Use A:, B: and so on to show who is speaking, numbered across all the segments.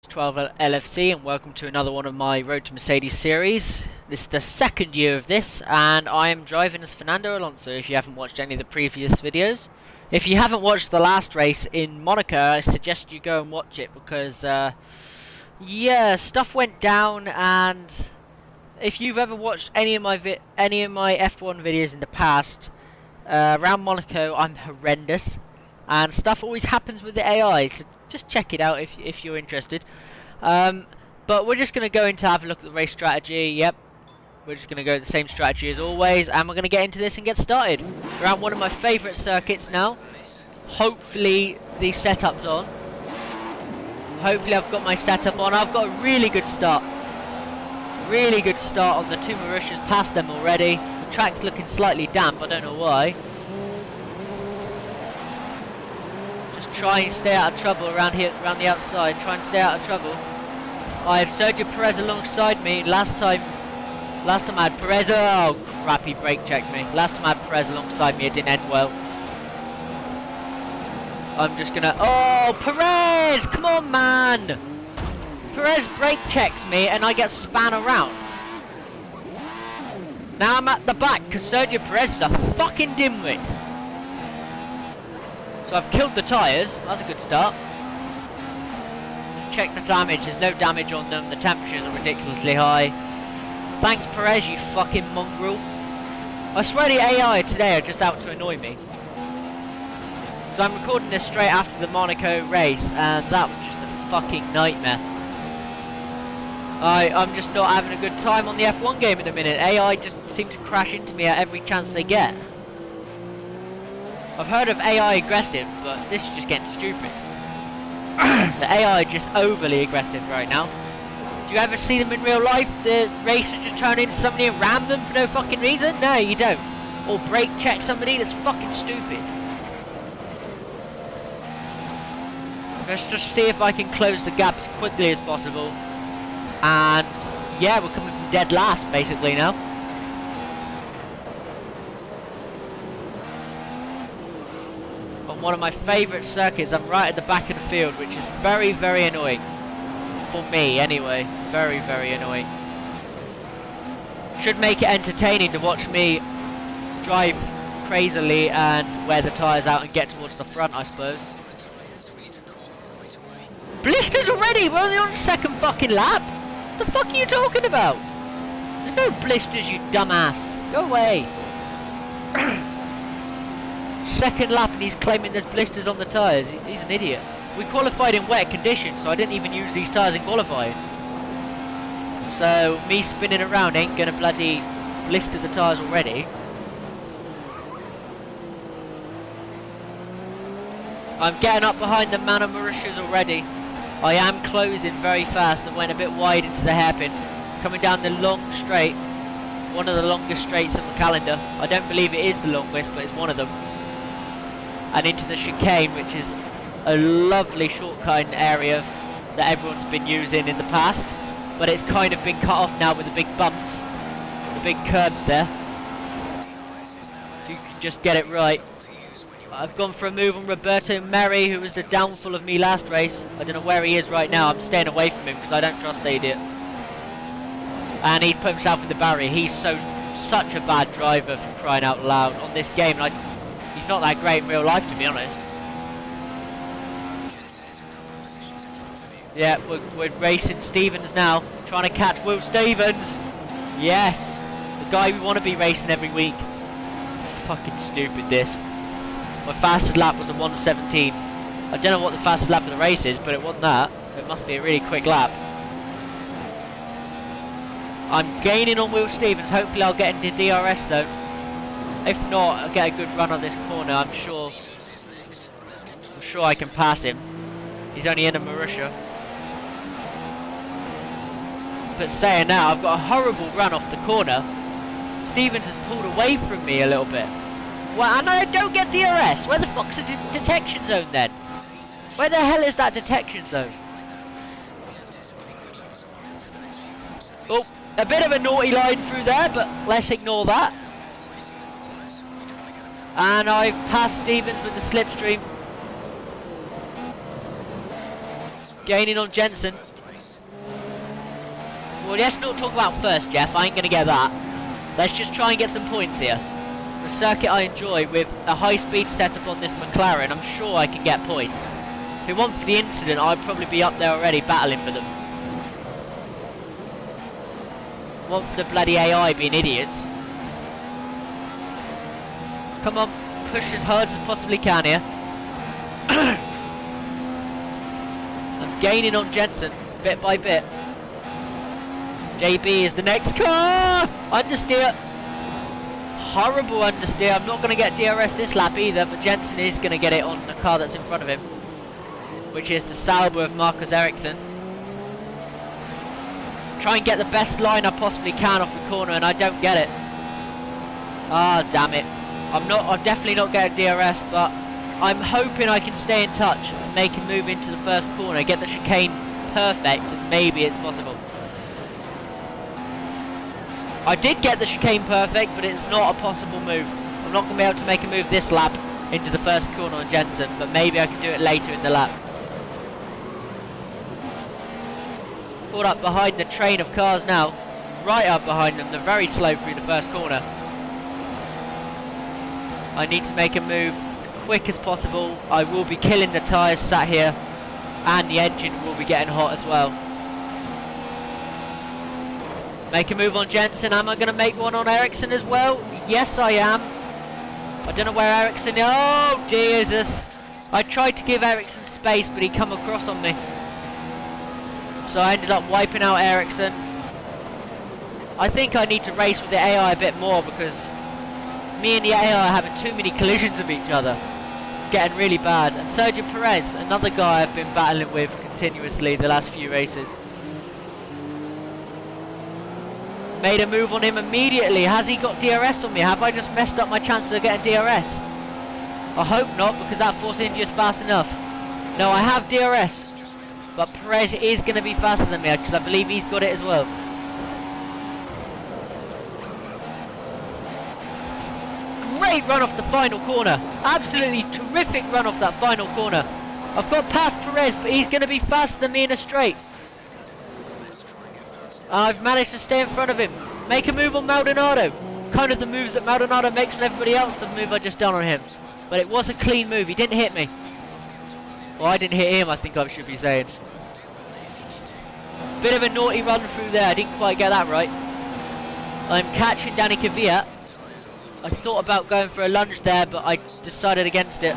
A: 12 LFC, and welcome to another one of my Road to Mercedes series. This is the second year of this, and I am driving as Fernando Alonso, if you haven't watched any of the previous videos. If you haven't watched the last race in Monaco, I suggest you go and watch it, because yeah, stuff went down, and if you've ever watched any of my F1 videos in the past, around Monaco I'm horrendous, and stuff always happens with the AI, so just check it out if you're interested. But we're just going to go in to have a look at the race strategy. Yep, we're just going to go with the same strategy as always, and we're going to get into this and get started. Around one of my favourite circuits now. Hopefully the setup's on. Hopefully I've got my setup on. I've got a really good start. Really good start on the two Mauritius, past them already. The track's looking slightly damp, I don't know why. Just try and stay out of trouble around here, around the outside. Try and stay out of trouble. I have Sergio Perez alongside me. Last time I had Perez. Oh crap, he brake checked me. Last time I had Perez alongside me, it didn't end well. I'm just gonna. Oh, Perez! Come on, man! Perez brake checks me and I get span around. Now I'm at the back because Sergio Perez is a fucking dimwit. So I've killed the tyres. That's a good start. Just check the damage. There's no damage on them. The temperatures are ridiculously high. Thanks, Perez, you fucking mongrel. I swear the AI today are just out to annoy me. So I'm recording this straight after the Monaco race, and that was just a fucking nightmare. I'm just not having a good time on the F1 game at the minute. AI just seem to crash into me at every chance they get. I've heard of AI aggressive, but this is just getting stupid. The AI are just overly aggressive right now. Do you ever see them in real life? The racer just turn into somebody and ram them for no fucking reason? No, you don't. Or brake check somebody. That's fucking stupid. Let's just see if I can close the gap as quickly as possible. And yeah, we're coming from dead last basically now. On one of my favourite circuits, I'm right at the back of the field, which is very, very annoying. For me anyway, very, very annoying. Should make it entertaining to watch me drive crazily and wear the tyres out and get towards the front, I suppose. Blisters already? We're only on the second fucking lap. What the fuck are you talking about? There's no blisters, you dumbass. Go away. Second lap and he's claiming there's blisters on the tyres. He's an idiot. We qualified in wet conditions, so I didn't even use these tyres in qualifying. So me spinning around ain't gonna bloody blister the tyres already. I'm getting up behind the man of Mauritius already. I am closing very fast and went a bit wide into the hairpin. Coming down the long straight. One of the longest straights on the calendar. I don't believe it is the longest, but it's one of them. And into the chicane, which is a lovely shortcut area that everyone's been using in the past. But it's kind of been cut off now with the big bumps. The big curbs there. You can just get it right. I've gone for a move on Roberto Merri, who was the downfall of me last race. I don't know where he is right now. I'm staying away from him because I don't trust the idiot. And he put himself in the barrier. He's such a bad driver, for crying out loud, on this game. Like, he's not that great in real life, to be honest. Yeah, we're racing Stevens now, trying to catch Will Stevens. Yes, the guy we want to be racing every week. Fucking stupid this. My fastest lap was a 1:17. I don't know what the fastest lap of the race is, but it wasn't that, so it must be a really quick lap. I'm gaining on Will Stevens. Hopefully I'll get into DRS though. If not, I'll get a good run on this corner. I'm sure I can pass him. He's only in a Mauritius. But saying that, I've got a horrible run off the corner. Stevens has pulled away from me a little bit. Well, and I don't get DRS. Where the fuck's the detection zone then? Where the hell is that detection zone? Oh, a bit of a naughty line through there, but let's ignore that. And I've passed Stevens with the slipstream. Gaining on Jensen. Well, let's not talk about first, Jeff. I ain't going to get that. Let's just try and get some points here. The circuit I enjoy with a high-speed setup on this McLaren, I'm sure I can get points. If it weren't for the incident, I'd probably be up there already battling for them. Want for the bloody AI being idiots. Come on, push as hard as I possibly can here. I'm gaining on Jensen, bit by bit. JB is the next car! Understeer! Horrible understeer. I'm not going to get DRS this lap either, but Jensen is going to get it on the car that's in front of him, which is the Sauber of Marcus Ericsson. Try and get the best line I possibly can off the corner, and I don't get it. Ah, damn it. I'm definitely not getting DRS, but I'm hoping I can stay in touch and make him move into the first corner, get the chicane perfect, and maybe it's possible. I did get the chicane perfect, but it's not a possible move. I'm not going to be able to make a move this lap into the first corner on Jensen, but maybe I can do it later in the lap. Caught up behind the train of cars now. Right up behind them, they're very slow through the first corner. I need to make a move as quick as possible. I will be killing the tyres sat here, and the engine will be getting hot as well. Make a move on Jensen. Am I going to make one on Ericsson as well? Yes, I am. I don't know where Ericsson is. Oh, Jesus. I tried to give Ericsson space, but he come across on me. So I ended up wiping out Ericsson. I think I need to race with the AI a bit more, because me and the AI are having too many collisions with each other. It's getting really bad. And Sergio Perez, another guy I've been battling with continuously the last few races. Made a move on him immediately. Has he got DRS on me? Have I just messed up my chances of getting DRS? I hope not, because that Force India is fast enough. No, I have DRS. But Perez is going to be faster than me, because I believe he's got it as well. Great run off the final corner. Absolutely terrific run off that final corner. I've got past Perez, but he's going to be faster than me in a straight. I've managed to stay in front of him. Make a move on Maldonado. Kind of the moves that Maldonado makes on everybody else, the move I just done on him. But it was a clean move. He didn't hit me. Well, I didn't hit him, I think I should be saying. Bit of a naughty run through there. I didn't quite get that right. I'm catching Danny Kvyat. I thought about going for a lunge there, but I decided against it.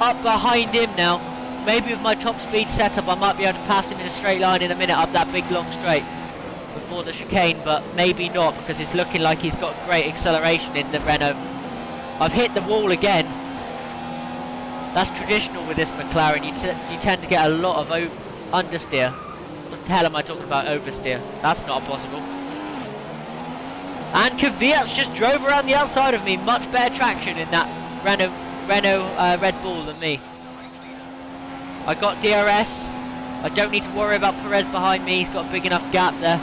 A: Up behind him now. Maybe with my top speed setup I might be able to pass him in a straight line in a minute up that big long straight before the chicane, but maybe not, because it's looking like he's got great acceleration in the Renault. I've hit the wall again. That's traditional with this McLaren. You tend to get a lot of understeer. What the hell am I talking about, oversteer? That's not possible. And Kvyat's just drove around the outside of me. Much better traction in that Renault Red Bull than me. I got DRS. I don't need to worry about Perez behind me. He's got a big enough gap there.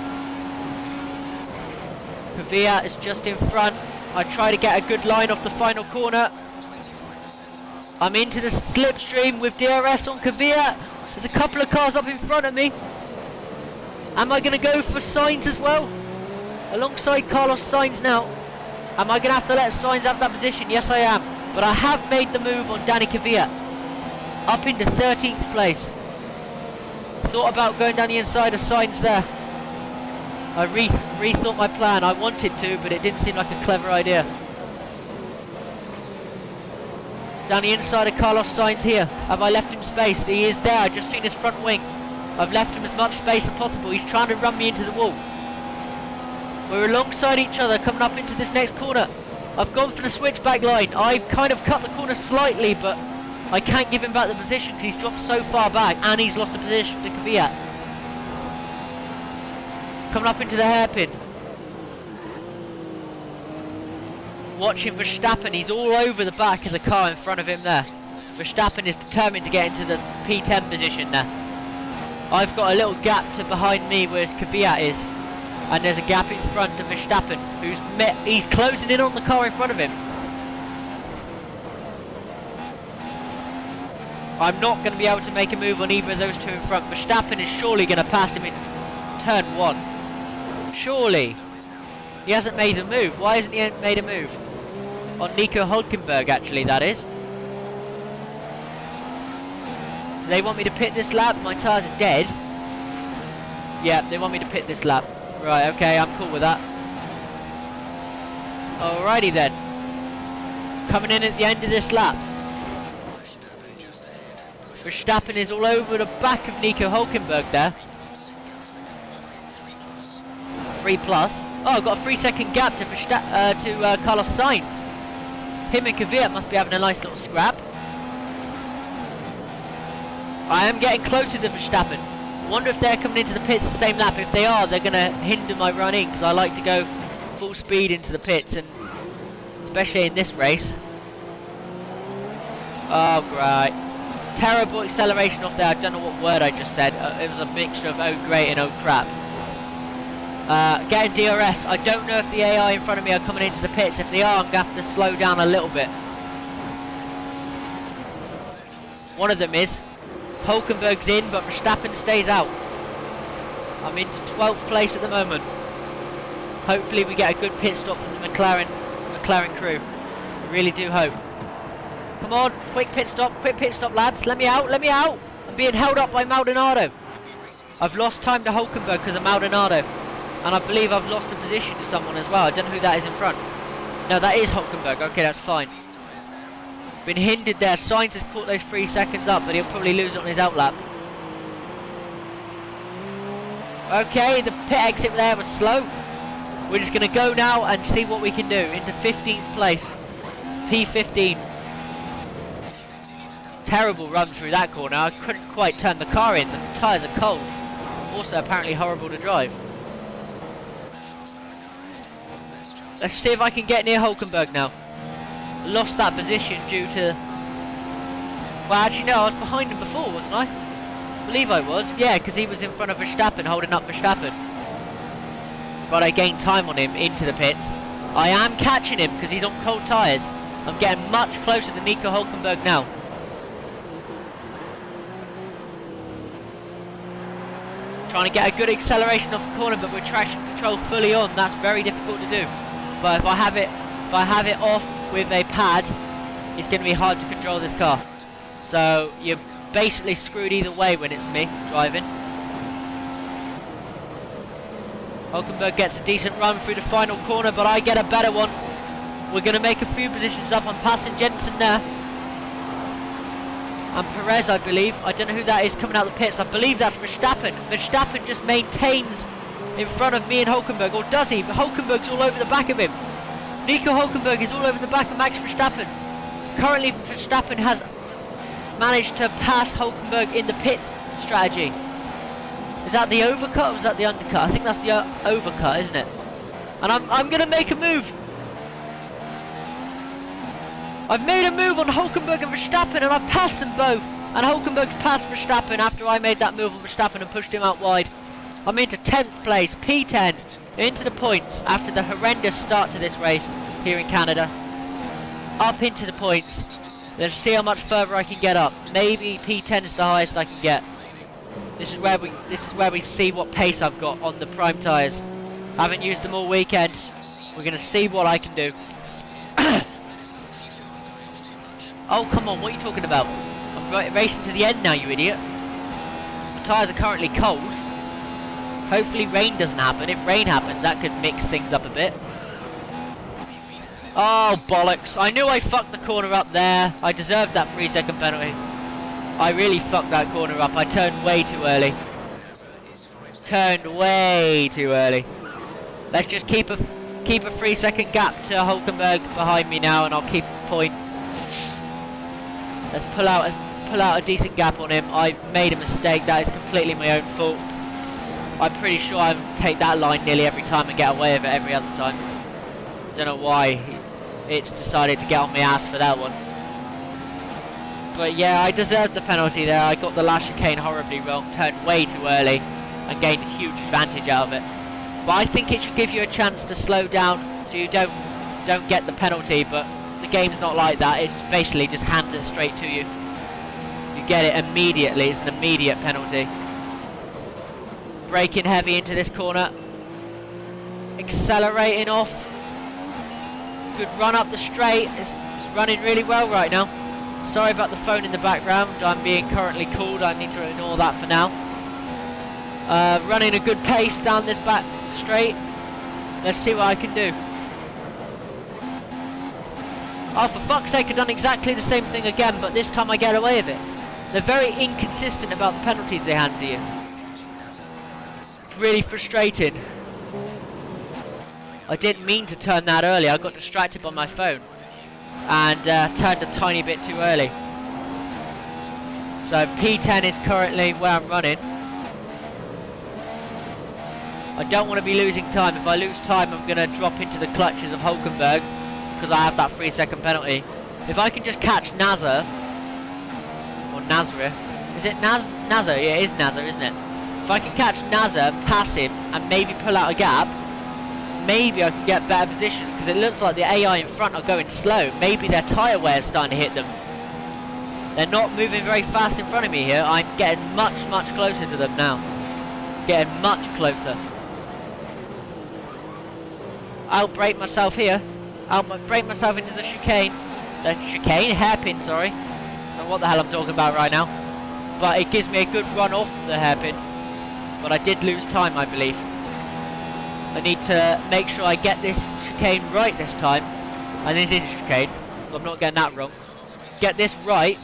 A: Kvyat is just in front. I try to get a good line off the final corner. I'm into the slipstream with DRS on Kvyat. There's a couple of cars up in front of me. Am I going to go for Sainz as well? Alongside Carlos Sainz now. Am I going to have to let Sainz have that position? Yes, I am. But I have made the move on Danny Kvyat. Up into 13th place. Thought about going down the inside of Sainz there. I rethought my plan. I wanted to, but it didn't seem like a clever idea. Down the inside of Carlos Sainz here. Have I left him space? He is there. I've just seen his front wing. I've left him as much space as possible. He's trying to run me into the wall. We're alongside each other coming up into this next corner. I've gone for the switchback line. I've kind of cut the corner slightly, but I can't give him back the position because he's dropped so far back and he's lost the position to Kvyat. Coming up into the hairpin. Watching Verstappen, he's all over the back of the car in front of him there. Verstappen is determined to get into the P10 position there. I've got a little gap to behind me where Kvyat is. And there's a gap in front of Verstappen, he's closing in on the car in front of him. I'm not going to be able to make a move on either of those two in front. Verstappen is surely going to pass him in turn 1. Surely. He hasn't made a move. Why hasn't he made a move? On Nico Hülkenberg, actually, that is. They want me to pit this lap. My tyres are dead. Yeah, they want me to pit this lap. Right, okay, I'm cool with that. Alrighty then. Coming in at the end of this lap. Verstappen is all over the back of Nico Hülkenberg there. 3 plus. Oh, I've got a 3-second gap to Carlos Sainz. Him and Kvyat must be having a nice little scrap. I am getting closer to Verstappen. Wonder if they're coming into the pits the same lap. If they are, they're going to hinder my running, because I like to go full speed into the pits, and especially in this race. Oh, great. Terrible acceleration off there. I don't know what word I just said. It was a mixture of oh great and oh crap. Getting DRS. I don't know if the AI in front of me are coming into the pits. If they are, I'm going to have to slow down a little bit. One of them is. Hülkenberg's in, but Verstappen stays out. I'm into 12th place at the moment. Hopefully we get a good pit stop from the McLaren crew. I really do hope. Come on, quick pit stop, lads. Let me out, let me out. I'm being held up by Maldonado. I've lost time to Hülkenberg because of Maldonado. And I believe I've lost a position to someone as well. I don't know who that is in front. No, that is Hülkenberg. Okay, that's fine. Been hindered there. Sainz has caught those 3 seconds up, but he'll probably lose it on his outlap. Okay, the pit exit there was slow. We're just going to go now and see what we can do. Into 15th place. P15. Terrible run through that corner. I couldn't quite turn the car in. The tyres are cold. Also apparently horrible to drive. Let's see if I can get near Hülkenberg now. Lost that position due to... Well, actually no, I was behind him before, wasn't I? I believe I was. Yeah, because he was in front of Verstappen, holding up Verstappen. But I gained time on him into the pits. I am catching him because he's on cold tyres. I'm getting much closer to Nico Hülkenberg now. Trying to get a good acceleration off the corner, but with traction control fully on, that's very difficult to do. But if I have it off with a pad, it's going to be hard to control this car. So you're basically screwed either way when it's me driving. Hülkenberg gets a decent run through the final corner, but I get a better one. We're going to make a few positions up. I'm passing Jensen there. And Perez, I believe. I don't know who that is coming out of the pits. I believe that's Verstappen. Verstappen just maintains in front of me and Hülkenberg, or does he? But Hülkenberg's all over the back of him. Nico Hülkenberg is all over the back of Max Verstappen. Currently, Verstappen has managed to pass Hülkenberg in the pit strategy. Is that the overcut or is that the undercut? I think that's the overcut, isn't it? And I'm going to make a move. I've made a move on Hülkenberg and Verstappen, and I've passed them both. And Hülkenberg's passed Verstappen after I made that move on Verstappen and pushed him out wide. I'm into 10th place, P10, into the points after the horrendous start to this race here in Canada. Up into the points. Let's see how much further I can get up. Maybe P10 is the highest I can get. This is where we see what pace I've got on the prime tyres. I haven't used them all weekend. We're going to see what I can do. Oh, come on, what are you talking about? I'm racing to the end now, you idiot. The tyres are currently cold. Hopefully rain doesn't happen. If rain happens, that could mix things up a bit. Oh, bollocks. I knew I fucked the corner up there. I deserved that 3-second penalty. I really fucked that corner up. I turned way too early. Turned way too early. Let's just keep a 3-second gap to Hülkenberg behind me now, and I'll keep a point. Let's pull out a decent gap on him. I made a mistake. That is completely my own fault. I'm pretty sure I take that line nearly every time and get away with it every other time. Don't know why it's decided to get on my ass for that one. But yeah, I deserved the penalty there. I got the last chicane horribly wrong, turned way too early, and gained a huge advantage out of it. But I think it should give you a chance to slow down so you don't get the penalty, but the game's not like that. It basically just hands it straight to you. You you get it immediately, it's an immediate penalty. Braking heavy into this corner. Accelerating off. Good run up the straight. It's running really well right now. Sorry about the phone in the background. I'm being currently called. I need to ignore that for now. Running a good pace down this back straight. Let's see what I can do. Oh, for fuck's sake, I've done exactly the same thing again, but this time I get away with it. They're very inconsistent about the penalties they hand to you. It's really frustrating. I didn't mean to turn that early. I got distracted by my phone and turned a tiny bit too early. So P10 is currently where I'm running. I don't want to be losing time. If I lose time, I'm going to drop into the clutches of Hulkenberg, because I have that 3-second penalty. If I can just catch Nazar, or Nazareth, is it Nazar? Yeah, it is Nazar, isn't it? If I can catch Nazar, pass him, and maybe pull out a gap, maybe I can get better position, because it looks like the AI in front are going slow. Maybe their tyre wear is starting to hit them. They're not moving very fast in front of me here. I'm getting much, much closer to them now. Getting much closer. I'll brake myself here. I'll brake myself into the chicane. Hairpin, sorry. I don't know what the hell I'm talking about right now. But it gives me a good run off the hairpin. But I did lose time, I believe. I need to make sure I get this chicane right this time. And this is a chicane, so I'm not getting that wrong. Get this right.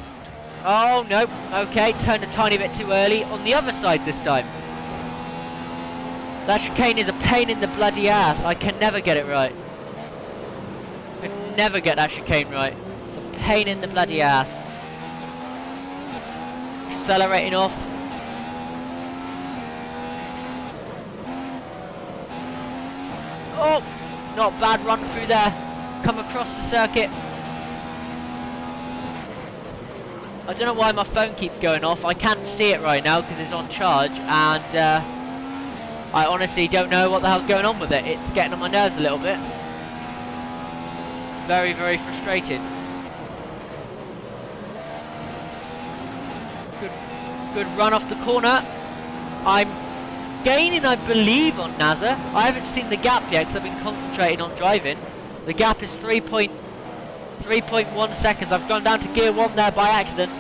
A: Oh, no. Okay, turned a tiny bit too early. On the other side this time. That chicane is a pain in the bloody ass. I can never get it right. I can never get that chicane right. It's a pain in the bloody ass. Accelerating off. Oh, not bad run through there. Come across the circuit. I don't know why my phone keeps going off. I can't see it right now because it's on charge, and I honestly don't know what the hell's going on with it. It's getting on my nerves a little bit. Very, very frustrating. Good run off the corner. I'm gaining, I believe, on Nazar. I haven't seen the gap yet because I've been concentrating on driving. The gap is 3.1 seconds. I've gone down to gear 1 there by accident.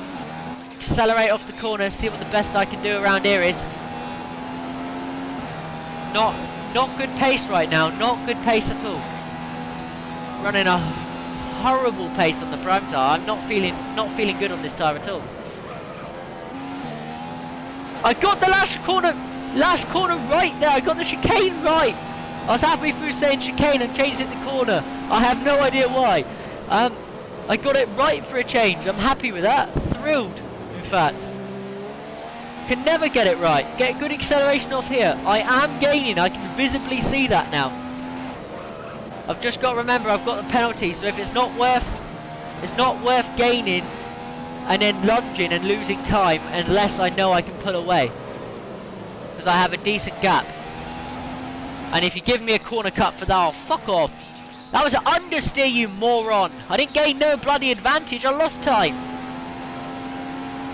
A: Accelerate off the corner, see what the best I can do around here is. Not good pace right now, not good pace at all. Running a horrible pace on the prime tyre. I'm not feeling good on this tyre at all. I got the last corner right there. I got the chicane right. I was halfway through saying chicane and changed it to corner. I have no idea why. I got it right for a change. I'm happy with that. Thrilled, in fact. Can never get it right. Get good acceleration off here. I am gaining. I can visibly see that now. I've just got to remember I've got the penalty. So if it's not worth gaining and then lunging and losing time unless I know I can pull away, because I have a decent gap. And if you give me a corner cut for that, oh, fuck off. That was an understeer, you moron. I didn't gain no bloody advantage. I lost time.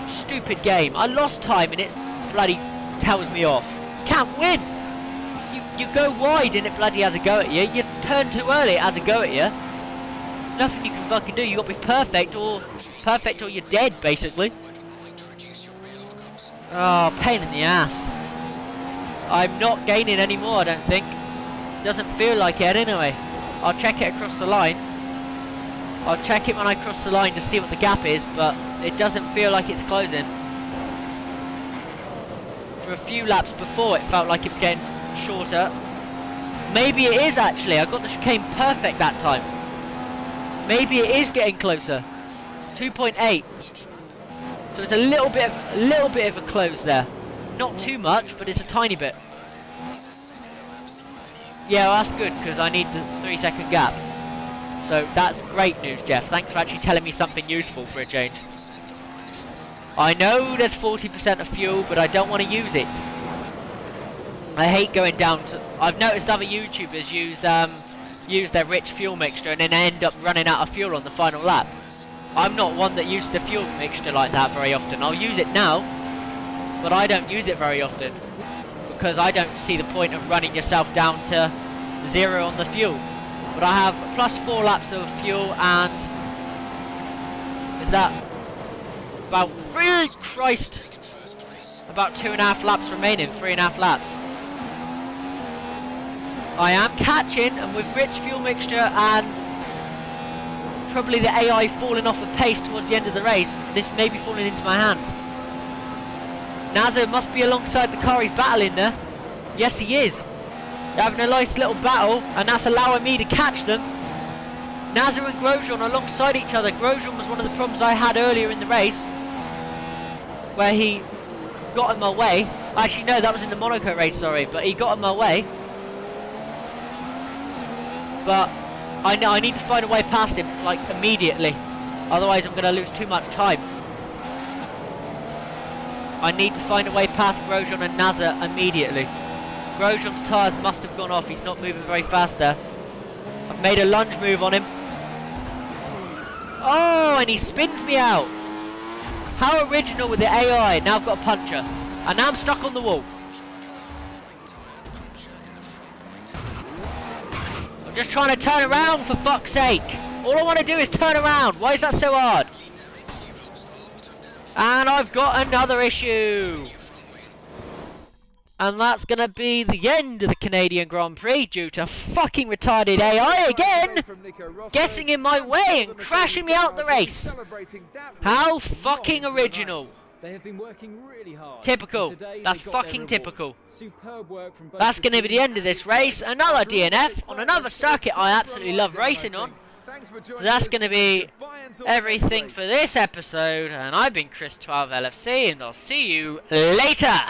A: Stupid game. I lost time and it bloody tells me off. Can't win. You go wide and it bloody has a go at you. You turn too early, it has a go at you. Nothing you can fucking do. You got to be perfect or you're dead, basically. Oh, pain in the ass. I'm not gaining anymore, I don't think. Doesn't feel like it anyway. I'll check it across the line. I'll check it when I cross the line to see what the gap is, but it doesn't feel like it's closing. For a few laps before, it felt like it was getting shorter. Maybe it is actually. I got the chicane perfect that time. Maybe it is getting closer. 2.8. So it's a little bit of a close there. Not too much, but it's a tiny bit. Yeah, well, that's good because I need the 3-second gap. So that's great news, Jeff. Thanks for actually telling me something useful for a change. I know there's 40% of fuel, but I don't want to use it. I hate going down to... I've noticed other YouTubers use their rich fuel mixture and then end up running out of fuel on the final lap. I'm not one that uses the fuel mixture like that very often. I'll use it now, but I don't use it very often because I don't see the point of running yourself down to 0 on the fuel. But I have plus 4 laps of fuel, and is that about about 2.5 laps remaining, 3.5 laps. I am catching, and with rich fuel mixture and probably the AI falling off a pace towards the end of the race, this may be falling into my hands. Nazo must be alongside the car he's battling there. Yes, he is. They're having a nice little battle, and that's allowing me to catch them. Nazo and Grosjean alongside each other. Grosjean was one of the problems I had earlier in the race, where he got in my way. Actually, no, that was in the Monaco race, sorry, but he got in my way. But I need to find a way past him, like, immediately. Otherwise, I'm going to lose too much time. I need to find a way past Grosjean and Naza immediately. Grosjean's tyres must have gone off. He's not moving very fast there. I've made a lunge move on him. Oh, and he spins me out. How original with the AI. Now I've got a puncher. And now I'm stuck on the wall. I'm just trying to turn around, for fuck's sake. All I want to do is turn around. Why is that so hard? And I've got another issue. And that's going to be the end of the Canadian Grand Prix due to fucking retarded AI again getting in my way and crashing me out the race. How fucking original.
B: They have been working really hard.
A: Typical. That's fucking typical. That's going to be the end of this race. Another DNF on another circuit I absolutely love racing on. So that's going to be everything for this episode. And I've been Chris12LFC, and I'll see you later.